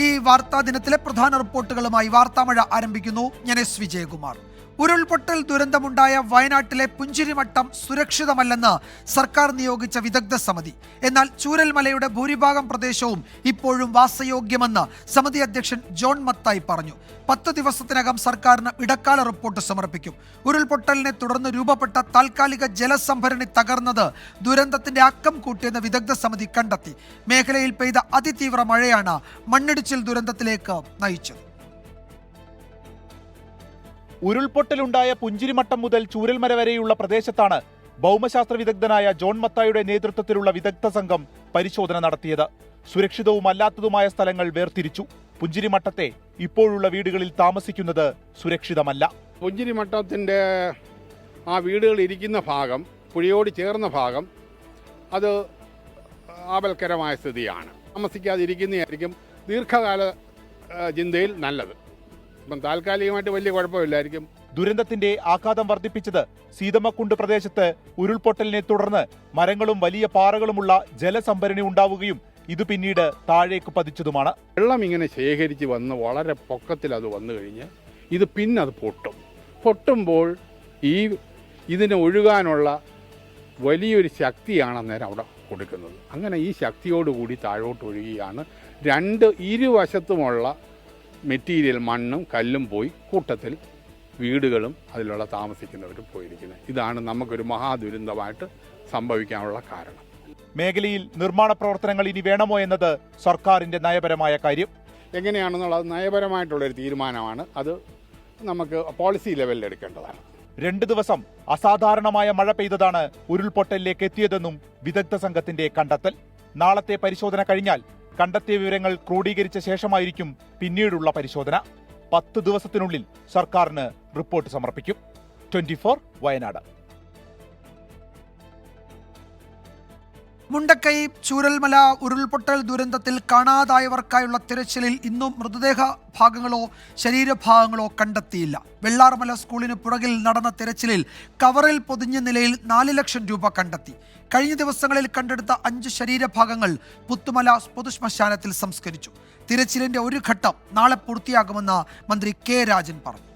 ഈ വാർത്താ ദിനത്തിലെ പ്രധാന റിപ്പോർട്ടുകളുമായി വാർത്താമഴ ആരംഭിക്കുന്നു. ഞാൻ എസ് വിജയകുമാർ. ഉരുൾപൊട്ടൽ ദുരന്തമുണ്ടായ വയനാട്ടിലെ പുഞ്ചിരിമട്ടം സുരക്ഷിതമല്ലെന്ന് സർക്കാർ നിയോഗിച്ച വിദഗ്ധ സമിതി. എന്നാൽ ചൂരൽമലയുടെ ഭൂരിഭാഗം പ്രദേശവും ഇപ്പോഴും വാസയോഗ്യമെന്ന് സമിതി അധ്യക്ഷൻ ജോൺ മത്തായി പറഞ്ഞു. 10 ദിവസത്തിനകം സർക്കാരിന് ഇടക്കാല റിപ്പോർട്ട് സമർപ്പിക്കും. ഉരുൾപൊട്ടലിനെ തുടർന്ന് രൂപപ്പെട്ട താൽക്കാലിക ജലസംഭരണി തകർന്നത് ദുരന്തത്തിന്റെ അക്കം കൂട്ടിയെന്ന് വിദഗ്ധ സമിതി കണ്ടെത്തി. മേഖലയിൽ പെയ്ത അതിതീവ്ര മഴയാണ് മണ്ണിടിച്ചിൽ ദുരന്തത്തിലേക്ക് നയിച്ചത്. ഉരുൾപൊട്ടലുണ്ടായ പുഞ്ചിരിമട്ടം മുതൽ ചൂരൽമല വരെയുള്ള പ്രദേശത്താണ് ഭൗമശാസ്ത്ര വിദഗ്ധനായ ജോൺ മത്തായുടെ നേതൃത്വത്തിലുള്ള വിദഗ്ധ സംഘം പരിശോധന നടത്തിയത്. സുരക്ഷിതവും അല്ലാത്തതുമായ സ്ഥലങ്ങൾ വേർതിരിച്ചു. പുഞ്ചിരിമട്ടത്തെ ഇപ്പോഴുള്ള വീടുകളിൽ താമസിക്കുന്നത് സുരക്ഷിതമല്ല. പുഞ്ചിരിമട്ടത്തിന്റെ ആ വീടുകൾ ഇരിക്കുന്ന ഭാഗം, പുഴയോട് ചേർന്ന ഭാഗം, അത് ആപൽക്കരമായ സ്ഥിതിയാണ്. താമസിക്കാതിരിക്കുന്നതായിരിക്കും ദീർഘകാല ചിന്തയിൽ നല്ലത്. ഇപ്പം താൽക്കാലികമായിട്ട് വലിയ കുഴപ്പമില്ലായിരിക്കും. ദുരന്തത്തിന്റെ ആഘാതം വർദ്ധിപ്പിച്ചത് സീതമ്മക്കുണ്ട് പ്രദേശത്ത് ഉരുൾപൊട്ടലിനെ തുടർന്ന് മരങ്ങളും വലിയ പാറകളുമുള്ള ജലസംഭരണി ഉണ്ടാവുകയും ഇത് പിന്നീട് താഴേക്ക് പതിച്ചതുമാണ്. വെള്ളം ഇങ്ങനെ ശേഖരിച്ച് വന്ന് വളരെ പൊക്കത്തിൽ അത് വന്നു കഴിഞ്ഞ് ഇത് പിന്നെ അത് പൊട്ടുമ്പോൾ ഇതിന് ഒഴുകാനുള്ള വലിയൊരു ശക്തിയാണ് അന്നേരം അവിടെ കൊടുക്കുന്നത്. അങ്ങനെ ഈ ശക്തിയോടുകൂടി താഴോട്ട് ഒഴുകിയാണ് ഇരുവശത്തുമുള്ള മെറ്റീരിയൽ, മണ്ണും കല്ലും പോയി കൂട്ടത്തിൽ വീടുകളും അതിലുള്ള താമസിക്കുന്നവരും പോയിരിക്കുന്നത്. ഇതാണ് നമുക്കൊരു മഹാദുരന്തമായിട്ട് സംഭവിക്കാനുള്ള കാരണം. മേഖലയിൽ നിർമ്മാണ പ്രവർത്തനങ്ങൾ ഇനി വേണമോ എന്നത് സർക്കാരിന്റെ നയപരമായ കാര്യം. എങ്ങനെയാണെന്നുള്ളത് നയപരമായിട്ടുള്ളൊരു തീരുമാനമാണ്. അത് നമുക്ക് പോളിസി ലെവലിൽ എടുക്കേണ്ടതാണ്. 2 ദിവസം അസാധാരണമായ മഴ പെയ്തതാണ് ഉരുൾപൊട്ടലിലേക്ക് എത്തിയതെന്നും വിദഗ്ധ സംഘത്തിന്റെ കണ്ടെത്തൽ. നാളത്തെ പരിശോധന കഴിഞ്ഞാൽ കണ്ടെത്തിയ വിവരങ്ങൾ ക്രോഡീകരിച്ച ശേഷമായിരിക്കും പിന്നീടുള്ള പരിശോധന. 10 ദിവസത്തിനുള്ളിൽ സർക്കാരിന് റിപ്പോർട്ട് സമർപ്പിക്കും. 24 വയനാട്. മുണ്ടക്കൈ ചൂരൽമല ഉരുൾപൊട്ടൽ ദുരന്തത്തിൽ കാണാതായവർക്കായുള്ള തിരച്ചിലിൽ ഇന്നും മൃതദേഹ ഭാഗങ്ങളോ ശരീരഭാഗങ്ങളോ കണ്ടെത്തിയില്ല. വെള്ളാർമല സ്കൂളിന് പുറകിൽ നടന്ന തിരച്ചിലിൽ കവറിൽ പൊതിഞ്ഞ നിലയിൽ 4 ലക്ഷം രൂപ കണ്ടെത്തി. കഴിഞ്ഞ ദിവസങ്ങളിൽ കണ്ടെടുത്ത 5 ശരീരഭാഗങ്ങൾ പുത്തുമല പൊതുശ്മശാനത്തിൽ സംസ്കരിച്ചു. തിരച്ചിലിന്റെ ഒരു ഘട്ടം നാളെ പൂർത്തിയാകുമെന്ന് മന്ത്രി കെ രാജൻ പറഞ്ഞു.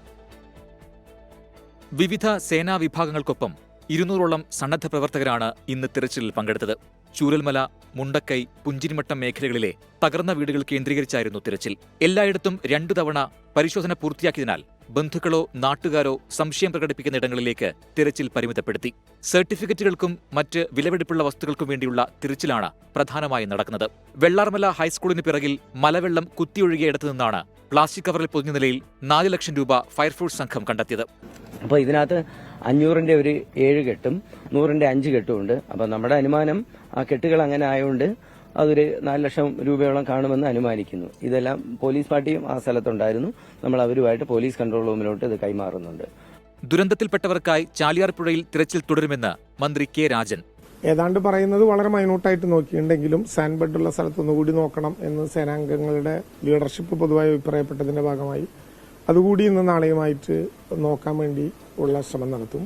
വിവിധ സേനാ വിഭാഗങ്ങൾക്കൊപ്പം 200ഓളം സന്നദ്ധ പ്രവർത്തകരാണ് ഇന്ന് തിരച്ചിലിൽ പങ്കെടുത്തത്. ചൂരൽമല, മുണ്ടക്കൈ, പുഞ്ചിരിമട്ടം മേഖലകളിലെ തകർന്ന വീടുകൾ കേന്ദ്രീകരിച്ചായിരുന്നു തിരച്ചിൽ. എല്ലായിടത്തും 2 തവണ പരിശോധന പൂർത്തിയാക്കിയതിനാൽ ബന്ധുക്കളോ നാട്ടുകാരോ സംശയം പ്രകടിപ്പിക്കുന്ന ഇടങ്ങളിലേക്ക് തിരച്ചിൽ പരിമിതപ്പെടുത്തി. സർട്ടിഫിക്കറ്റുകൾക്കും മറ്റ് വിലപിടിപ്പുള്ള വസ്തുക്കൾക്കും വേണ്ടിയുള്ള തിരച്ചിലാണ് പ്രധാനമായും നടക്കുന്നത്. വെള്ളാർമല ഹൈസ്കൂളിന് പിറകിൽ മലവെള്ളം കുത്തിയൊഴുകിയിടത്തു നിന്നാണ് പ്ലാസ്റ്റിക് കവറിൽ പൊതിഞ്ഞ നിലയിൽ 4 ലക്ഷം രൂപ ഫയർഫോഴ്സ് സംഘം കണ്ടെത്തിയത്. അപ്പോൾ ഇതിനകത്ത് 500ന്റെ ഒരു 7 കെട്ടും 100ന്റെ 5 കെട്ടും ഉണ്ട്. അപ്പോൾ നമ്മുടെ അനുമാനം ആ കെട്ടുകൾ അങ്ങനെ ആയതുകൊണ്ട് അതൊരു 4 ലക്ഷം രൂപയോളം കാണുമെന്ന് അനുമാനിക്കുന്നു. ഇതെല്ലാം പോലീസ് പാർട്ടിയും ആ സ്ഥലത്തുണ്ടായിരുന്നു. നമ്മൾ അവരുമായിട്ട് പോലീസ് കൺട്രോൾ റൂമിലോട്ട് ഇത് കൈമാറുന്നുണ്ട്. ദുരന്തത്തിൽപ്പെട്ടവർക്കായി ചാലിയാർ പുഴയിൽ തിരച്ചിൽ തുടരുമെന്ന് മന്ത്രി കെ രാജൻ. ഏതാണ്ട് പറയുന്നത് വളരെ മൈന്യൂട്ടായിട്ട് നോക്കിയിട്ടുണ്ടെങ്കിലും സാൻഡ് ബെഡുള്ള സ്ഥലത്തൊന്നുകൂടി നോക്കണം എന്ന് സേനാംഗങ്ങളുടെ ലീഡർഷിപ്പ് പൊതുവായി അഭിപ്രായപ്പെട്ടതിന്റെ ഭാഗമായി അതുകൂടി ഇന്ന് നാളെയുമായിട്ട് നോക്കാൻ വേണ്ടി ഉള്ള ശ്രമം നടത്തും.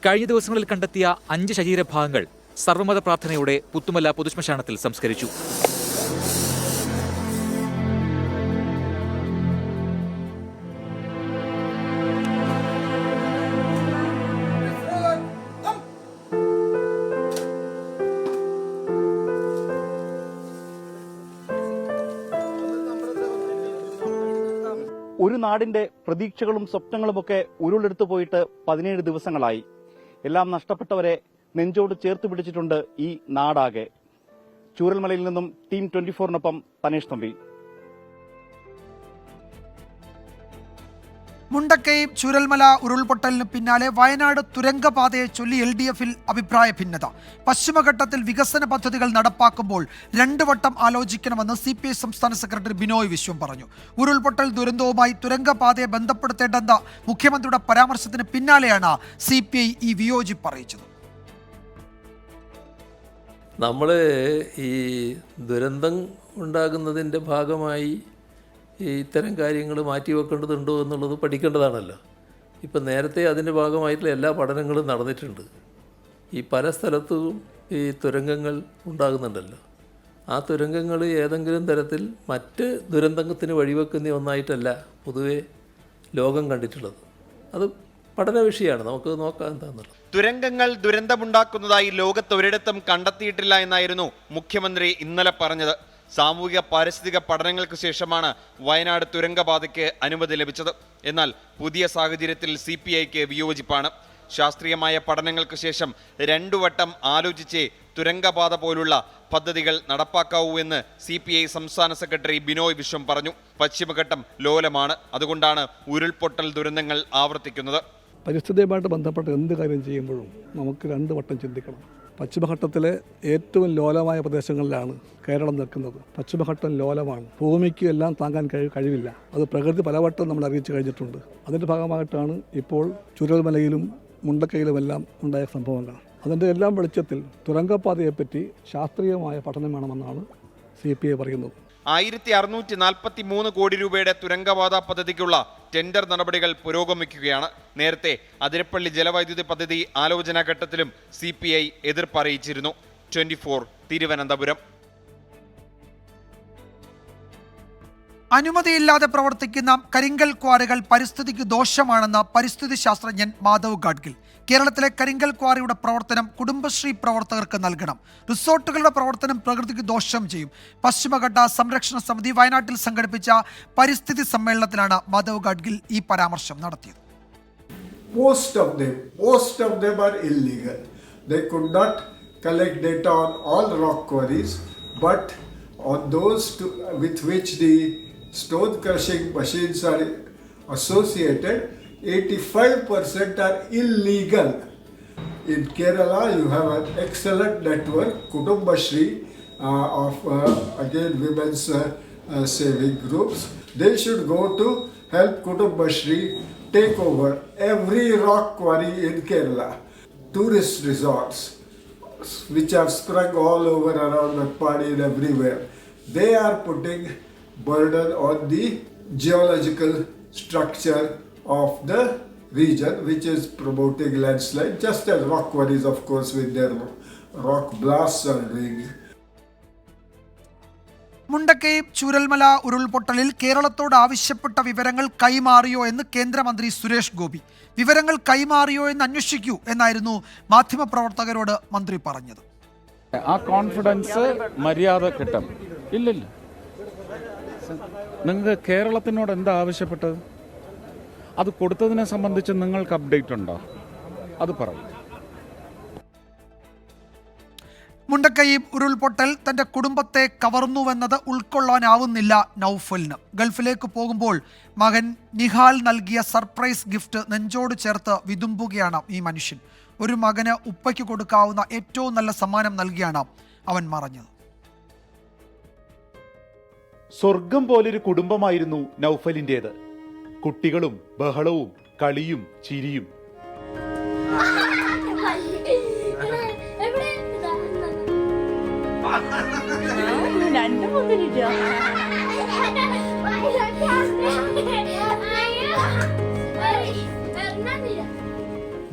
കഴിഞ്ഞ ദിവസങ്ങളിൽ കണ്ടെത്തിയ 5 ശരീരഭാഗങ്ങൾ സർവ്വമത പ്രാർത്ഥനയോടെ പുത്തുമല പൊതുശ്മശാനത്തിൽ സംസ്കരിച്ചു. ഒരു നാടിന്റെ പ്രതീക്ഷകളും സ്വപ്നങ്ങളുമൊക്കെ ഉരുളെടുത്തു പോയിട്ട് 17 ദിവസങ്ങളായി. എല്ലാം നഷ്ടപ്പെട്ടവരെ നെഞ്ചോട് ചേർത്ത് പിടിച്ചിട്ടുണ്ട് ഈ നാടാകെ. ചൂരൽമലയിൽ നിന്നും ടീം 24-നൊപ്പം തനേഷ് തമ്പി. മുണ്ടക്കൈ ചൂരൽമല ഉരുൾപൊട്ടലിന് പിന്നാലെ വയനാട് തുരങ്കപാതയെ ചൊല്ലി LDF-ൽ അഭിപ്രായ ഭിന്നത. പശ്ചിമഘട്ടത്തിൽ വികസന പദ്ധതികൾ നടപ്പാക്കുമ്പോൾ 2 വട്ടം ആലോചിക്കണമെന്ന് CPI സംസ്ഥാന സെക്രട്ടറി ബിനോയ് വിശ്വം പറഞ്ഞു. ഉരുൾപൊട്ടൽ ദുരന്തവുമായി തുരങ്കപാതയെ ബന്ധപ്പെടുത്തേണ്ടെന്ന മുഖ്യമന്ത്രിയുടെ പരാമർശത്തിന് പിന്നാലെയാണ് CPI ഈ വിയോജിപ്പ് അറിയിച്ചത്. നമ്മൾ ഈ ദുരന്തം ഉണ്ടാകുന്നതിൻ്റെ ഭാഗമായി ഇത്തരം കാര്യങ്ങൾ മാറ്റിവെക്കേണ്ടതുണ്ടോ എന്നുള്ളത് പഠിക്കേണ്ടതാണല്ലോ. ഇപ്പം നേരത്തെ അതിൻ്റെ ഭാഗമായിട്ടുള്ള എല്ലാ പഠനങ്ങളും നടന്നിട്ടുണ്ട്. ഈ പല സ്ഥലത്തും ഈ തുരങ്കങ്ങൾ ഉണ്ടാകുന്നുണ്ടല്ലോ. ആ തുരങ്കങ്ങൾ ഏതെങ്കിലും തരത്തിൽ മറ്റ് ദുരന്തത്തിന് വഴിവെക്കുന്ന ഒന്നായിട്ടല്ല പൊതുവെ ലോകം കണ്ടിട്ടുള്ളത്. അത് പഠന വിഷയമാണ്, നമുക്ക് നോക്കാം എന്താണെന്നുള്ളത്. തുരങ്കങ്ങൾ ദുരന്തമുണ്ടാക്കുന്നതായി ലോകത്തൊരിടത്തും കണ്ടെത്തിയിട്ടില്ല എന്നായിരുന്നു മുഖ്യമന്ത്രി ഇന്നലെ പറഞ്ഞത്. സാമൂഹിക പാരിസ്ഥിതിക പഠനങ്ങൾക്ക് ശേഷമാണ് വയനാട് തുരങ്കപാതയ്ക്ക് അനുമതി ലഭിച്ചത്. എന്നാൽ പുതിയ സാഹചര്യത്തിൽ CPIക്ക് വിയോജിപ്പാണ്. ശാസ്ത്രീയമായ പഠനങ്ങൾക്ക് ശേഷം 2 വട്ടം ആലോചിച്ചേ തുരങ്കപാത പോലുള്ള പദ്ധതികൾ നടപ്പാക്കാവൂ എന്ന് CPI സംസ്ഥാന സെക്രട്ടറി ബിനോയ് വിശ്വം പറഞ്ഞു. പശ്ചിമഘട്ടം ലോലമാണ്, അതുകൊണ്ടാണ് ഉരുൾപൊട്ടൽ ദുരന്തങ്ങൾ ആവർത്തിക്കുന്നത്. പരിസ്ഥിതിയുമായിട്ട് ബന്ധപ്പെട്ട് എന്ത് കാര്യം ചെയ്യുമ്പോഴും നമുക്ക് 2 വട്ടം ചിന്തിക്കണം. പശ്ചിമഘട്ടത്തിലെ ഏറ്റവും ലോലമായ പ്രദേശങ്ങളിലാണ് കേരളം നിൽക്കുന്നത്. പശ്ചിമഘട്ടം ലോലമാണ്, ഭൂമിക്ക് എല്ലാം താങ്ങാൻ കഴിവില്ല. അത് പ്രകൃതി പലവട്ടം നമ്മൾ അറിയിച്ചു കഴിഞ്ഞിട്ടുണ്ട്. അതിൻ്റെ ഭാഗമായിട്ടാണ് ഇപ്പോൾ ചുരൽമലയിലും മുണ്ടക്കയിലുമെല്ലാം ഉണ്ടായ സംഭവങ്ങൾ. അതിൻ്റെ എല്ലാം വെളിച്ചത്തിൽ തുരങ്കപാതയെപ്പറ്റി ശാസ്ത്രീയമായ പഠനം വേണമെന്നാണ് CPI പറയുന്നത്. 1643 കോടി രൂപയുടെ തുരങ്കപാത പദ്ധതിക്കുള്ള ടെൻഡർ നടപടികൾ പുരോഗമിക്കുകയാണ്. നേരത്തെ അതിരപ്പള്ളി ജലവൈദ്യുതി പദ്ധതി ആലോചനാ ഘട്ടത്തിലും CPI എതിർപ്പറിയിച്ചിരുന്നു. 24 തിരുവനന്തപുരം. അനുമതിയില്ലാതെ പ്രവർത്തിക്കുന്ന കരിങ്കൽ ക്വാറികൾ പരിസ്ഥിതിക്ക് ദോഷമാണെന്ന് പരിസ്ഥിതി ശാസ്ത്രജ്ഞൻ മാധവ് ഗാഡ്ഗിൽ. കേരളത്തിലെ കരിങ്കൽ ക്വാറിയുടെ പ്രവർത്തനം കുടുംബശ്രീ പ്രവർത്തകർക്ക് നൽകണം. റിസോർട്ടുകളുടെ പ്രവർത്തനം പ്രകൃതിക്ക് ദോഷം ചെയ്യും. പശ്ചിമഘട്ട സംരക്ഷണ സമിതി വയനാട്ടിൽ സംഘടിപ്പിച്ച പരിസ്ഥിതി സമ്മേളനത്തിലാണ് മാധവ് ഗാഡ്ഗിൽ ഈ പരാമർശം നടത്തിയത്. Most of them are illegal. They could not collect data on all rock quarries, but on those with which the stone crushing machines are associated, 85% are illegal. In Kerala, you have an excellent network, Kutumbashri, of again women's saving groups. They should go to help Kutumbashri take over every rock quarry in Kerala. Tourist resorts, which have sprung all over around Matpadi and everywhere, they are putting burden on the geological structure of the region, which is promoting landslide, just as rock quarries, of course, with their rock blasts are doing. Mundakkai Chooralmala ഉരുൾപൊട്ടലിൽ കേരളത്തോട് ആവശ്യപ്പെട്ട വിവരങ്ങൾ കൈമാറിയോ എന്ന് കേന്ദ്രമന്ത്രി സുരേഷ് ഗോപി. വിവരങ്ങൾ കൈമാറിയോ എന്ന് അന്വേഷിക്കൂ എന്നായിരുന്നു മാധ്യമപ്രവർത്തകരോട് മന്ത്രി പറഞ്ഞത്. ആ കോൺഫിഡൻസ് മര്യാദ കിട്ടും. ഇല്ലില്ല, നിങ്ങൾക്ക് കേരളത്തിനോട് എന്താ ആവശ്യപ്പെട്ടത്? അത് കൊടുത്തതിനെ സംബന്ധിച്ച് നിങ്ങൾക്ക് അപ്ഡേറ്റ് ഉണ്ടോ? അത് പറയും. മുണ്ടക്കൈ ഉരുൾപൊട്ടൽ തന്റെ കുടുംബത്തെ കവർന്നുവെന്നത് ഉൾക്കൊള്ളാനാവുന്നില്ല നൗഫലിന്. ഗൾഫിലേക്ക് പോകുമ്പോൾ മകൻ നിഹാൽ നൽകിയ സർപ്രൈസ് ഗിഫ്റ്റ് നെഞ്ചോട് ചേർത്ത് വിതുമ്പുകയാണ് ഈ മനുഷ്യൻ. ഒരു മകന് ഉപ്പയ്ക്ക് കൊടുക്കാവുന്ന ഏറ്റവും നല്ല സമ്മാനം നൽകിയാണ് അവൻ മറഞ്ഞത്. സ്വർഗം പോലൊരു കുടുംബമായിരുന്നു നൗഫലിൻ്റേത്. കുട്ടികളും ബഹളവും കളിയും ചിരിയും.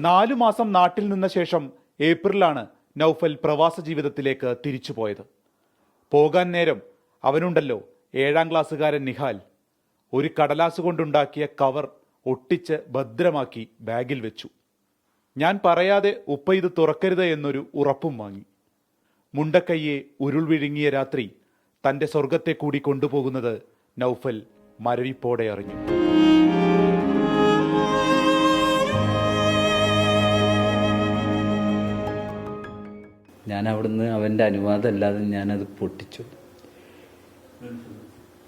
നാലു മാസം നാട്ടിൽ നിന്ന ശേഷം ഏപ്രിലാണ് നൗഫൽ പ്രവാസ ജീവിതത്തിലേക്ക് തിരിച്ചുപോയത്. പോകാൻ നേരം അവനുണ്ടല്ലോ 7ാം ക്ലാസ്സുകാരൻ നിഹാൽ ഒരു കടലാസ് കൊണ്ടുണ്ടാക്കിയ കവർ ഒട്ടിച്ച് ഭദ്രമാക്കി ബാഗിൽ വെച്ചു. ഞാൻ പറയാതെ ഉപ്പ ഇത് തുറക്കരുത് എന്നൊരു ഉറപ്പും വാങ്ങി. മുണ്ടക്കയ്യെ ഉരുൾ വിഴുങ്ങിയ രാത്രി തൻ്റെ സ്വർഗത്തെ കൂടി കൊണ്ടുപോകുന്നത് നൗഫൽ മരവിപ്പോടെ അറിഞ്ഞു. ഞാൻ അവിടുന്ന് അവൻ്റെ അനുവാദം അല്ലാതെ ഞാനത്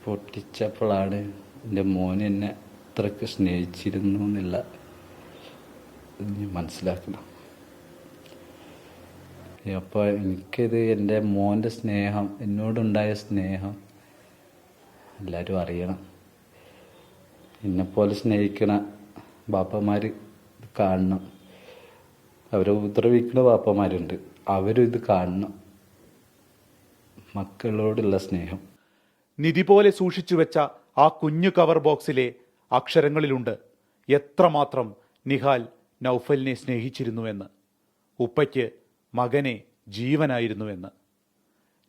പൊട്ടിച്ചപ്പോഴാണ് എൻ്റെ മോൻ എന്നെ അത്രയ്ക്ക് സ്നേഹിച്ചിരുന്നു എന്നുള്ള മനസ്സിലാക്കണം. അപ്പോൾ എനിക്കിത് എൻ്റെ മോൻ്റെ സ്നേഹം, എന്നോടുണ്ടായ സ്നേഹം എല്ലാവരും അറിയണം. എന്നെപ്പോലെ സ്നേഹിക്കണ ബാപ്പമാർ ഇത് കാണണം. അവരെ ഉപദ്രവിക്കുന്ന ബാപ്പമാരുണ്ട്, അവരും ഇത് കാണണം. മക്കളോടുള്ള സ്നേഹം. നിധി പോലെ സൂക്ഷിച്ചു വെച്ച ആ കുഞ്ഞു കവർ ബോക്സിലെ അക്ഷരങ്ങളിലുണ്ട് എത്രമാത്രം നിഹാൽ നൗഫലിനെ സ്നേഹിച്ചിരുന്നുവെന്ന്, ഉപ്പയ്ക്ക് മകനെ ജീവനായിരുന്നുവെന്ന്.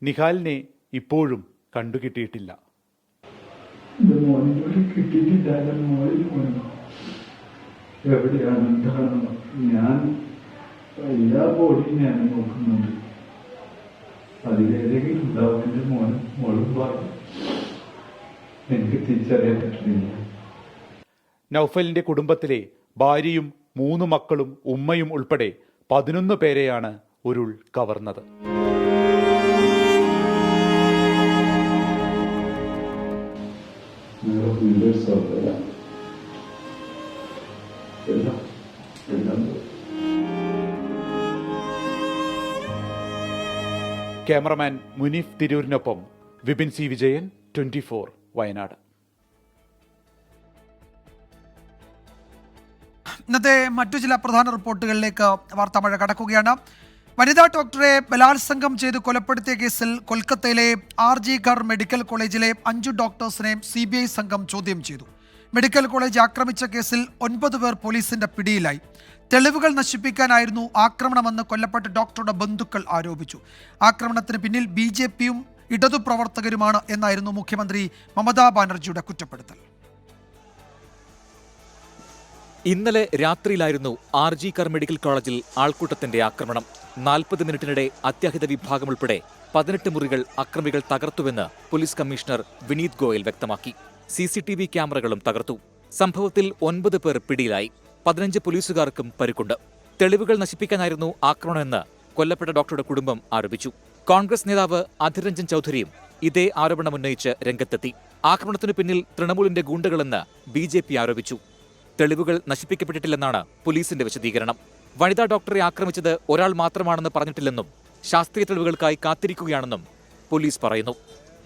നിഹാലിനെ ഇപ്പോഴും കണ്ടുകിട്ടിയിട്ടില്ല. എവിടെയാണ് എന്താണെന്ന് ഞാൻ എല്ലാ ബോഡിയും ഞാൻ നോക്കുന്നുണ്ട്. അതിലേതെങ്കിലും ഉണ്ടാവും എൻ്റെ മോളും പറഞ്ഞു. എനിക്ക് തിരിച്ചറിയാൻ പറ്റുന്നില്ല. നൗഫലിന്റെ കുടുംബത്തിലെ ഭാര്യയും 3 മക്കളും ഉമ്മയും ഉൾപ്പെടെ 11 പേരെയാണ് ഉരുൾ കവർന്നത്. ക്യാമറമാൻ മുനീഫ് തിരൂരിനൊപ്പം വിപിൻ സി വിജയൻ, 24 വയനാട്. ഇന്നത്തെ മറ്റു ചില പ്രധാന റിപ്പോർട്ടുകളിലേക്ക് വാർത്താമഴ കടക്കുകയാണ്. വനിതാ ഡോക്ടറെ ബലാത്സംഗം ചെയ്ത് കൊലപ്പെടുത്തിയ കേസിൽ കൊൽക്കത്തയിലെ RG കർ മെഡിക്കൽ കോളേജിലെ 5 ഡോക്ടേഴ്സിനെ CBI സംഘം ചോദ്യം ചെയ്തു. മെഡിക്കൽ കോളേജ് ആക്രമിച്ച കേസിൽ 9 പേർ പോലീസിന്റെ പിടിയിലായി. തെളിവുകൾ നശിപ്പിക്കാനായിരുന്നു ആക്രമണമെന്ന് കൊല്ലപ്പെട്ട ഡോക്ടറുടെ ബന്ധുക്കൾ ആരോപിച്ചു. ആക്രമണത്തിന് പിന്നിൽ BJPയും ഇടതു പ്രവർത്തകരുമാണ് എന്നായിരുന്നു മുഖ്യമന്ത്രി മമതാ ബാനർജിയുടെ കുറ്റപ്പെടുത്തൽ. ഇന്നലെ രാത്രിയിലായിരുന്നു RG കർ മെഡിക്കൽ കോളേജിൽ ആൾക്കൂട്ടത്തിന്റെ ആക്രമണം. 40 മിനിറ്റിനിടെ അത്യാഹിത വിഭാഗം ഉൾപ്പെടെ 18 മുറികൾ അക്രമികൾ തകർത്തുവെന്ന് പോലീസ് കമ്മീഷണർ വിനീത് ഗോയൽ വ്യക്തമാക്കി. CCTV ക്യാമറകളും തകർത്തു. സംഭവത്തിൽ 9 പേർ പിടിയിലായി. 15 പോലീസുകാർക്കും പരിക്കുണ്ട്. തെളിവുകൾ നശിപ്പിക്കാനായിരുന്നു ആക്രമണമെന്ന് കൊല്ലപ്പെട്ട ഡോക്ടറുടെ കുടുംബം ആരോപിച്ചു. കോൺഗ്രസ് നേതാവ് അധിർ രഞ്ജൻ ചൌധരിയും ഇതേ ആരോപണമുന്നയിച്ച് രംഗത്തെത്തി. ആക്രമണത്തിനു പിന്നിൽ തൃണമൂലിന്റെ ഗൂണ്ടകളെന്ന് BJP ആരോപിച്ചു. തെളിവുകൾ നശിപ്പിക്കപ്പെട്ടിട്ടില്ലെന്നാണ് പോലീസിന്റെ വിശദീകരണം. വനിതാ ഡോക്ടറെ ആക്രമിച്ചത് ഒരാൾ മാത്രമാണെന്ന് പറഞ്ഞിട്ടില്ലെന്നും ശാസ്ത്രീയ തെളിവുകൾക്കായി കാത്തിരിക്കുകയാണെന്നും പോലീസ് പറയുന്നു.